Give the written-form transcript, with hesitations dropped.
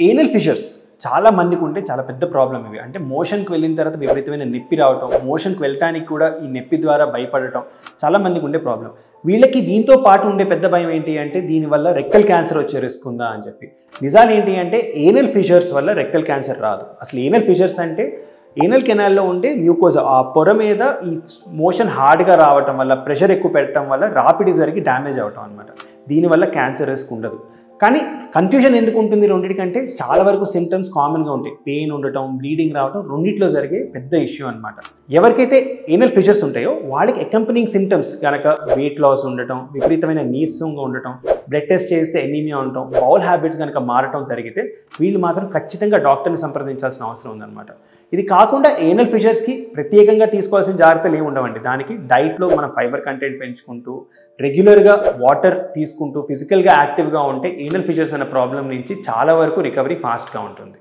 Anal fissures చాలా మందికి ఉంటే చాలా పెద్ద ప్రాబ్లం ఇవి. అంటే మోషన్కి వెళ్ళిన తర్వాత విపరీతమైన నొప్పి రావటం, మోషన్కి వెళ్ళటానికి కూడా ఈ నొప్పి ద్వారా భయపడటం చాలా మందికి ఉండే ప్రాబ్లం. వీళ్ళకి దీంతో పాటు ఉండే పెద్ద భయం ఏంటి అంటే దీనివల్ల రెక్టల్ క్యాన్సర్ వచ్చే రిస్క్ ఉందా అని చెప్పి. నిజాలు ఏంటి అంటే ఏనల్ ఫిషర్స్ వల్ల రెక్టల్ క్యాన్సర్ రాదు. అసలు ఏనల్ ఫిషర్స్ అంటే ఏనల్ కెనాల్లో ఉండే మ్యూకోజా, ఆ పొర మీద ఈ మోషన్ హార్డ్గా రావటం వల్ల, ప్రెషర్ ఎక్కువ పెట్టడం వల్ల రాపిడ్ జరిగి డ్యామేజ్ అవటం అనమాట. దీనివల్ల క్యాన్సర్ రిస్క్ ఉండదు. కానీ కన్ఫ్యూజన్ ఎందుకు ఉంటుంది రెండింటికంటే చాలా వరకు సిమ్టమ్స్ కామన్గా ఉంటాయి. పెయిన్ ఉండటం, బ్లీడింగ్ రావటం రెండిట్లో జరిగే పెద్ద ఇష్యూ అనమాట. ఎవరికైతే ఏనల్ ఫిషర్స్ ఉంటాయో వాళ్ళకి అకంపెనింగ్ సిమ్టమ్స్ కనుక వెయిట్ లాస్ ఉండటం, విపరీతమైన నీరసంగా ఉండటం, బ్లడ్ టెస్ట్ చేస్తే ఎనీమియా ఉండటం, బౌల్ హ్యాబిట్స్ కనుక మారటం జరిగితే వీళ్ళు మాత్రం ఖచ్చితంగా డాక్టర్ని సంప్రదించాల్సిన అవసరం ఉందన్నమాట. ఇది కాకుండా ఏనల్ ఫిషర్స్కి ప్రత్యేకంగా తీసుకోవాల్సిన జాగ్రత్తలు ఏమి ఉండవండి. దానికి డైట్లో మనం ఫైబర్ కంటెంట్ పెంచుకుంటూ, రెగ్యులర్గా వాటర్ తీసుకుంటూ, ఫిజికల్గా యాక్టివ్గా ఉంటే ఏనల్ ఫిషర్స్ అనే ప్రాబ్లం నుంచి చాలా వరకు రికవరీ ఫాస్ట్గా ఉంటుంది.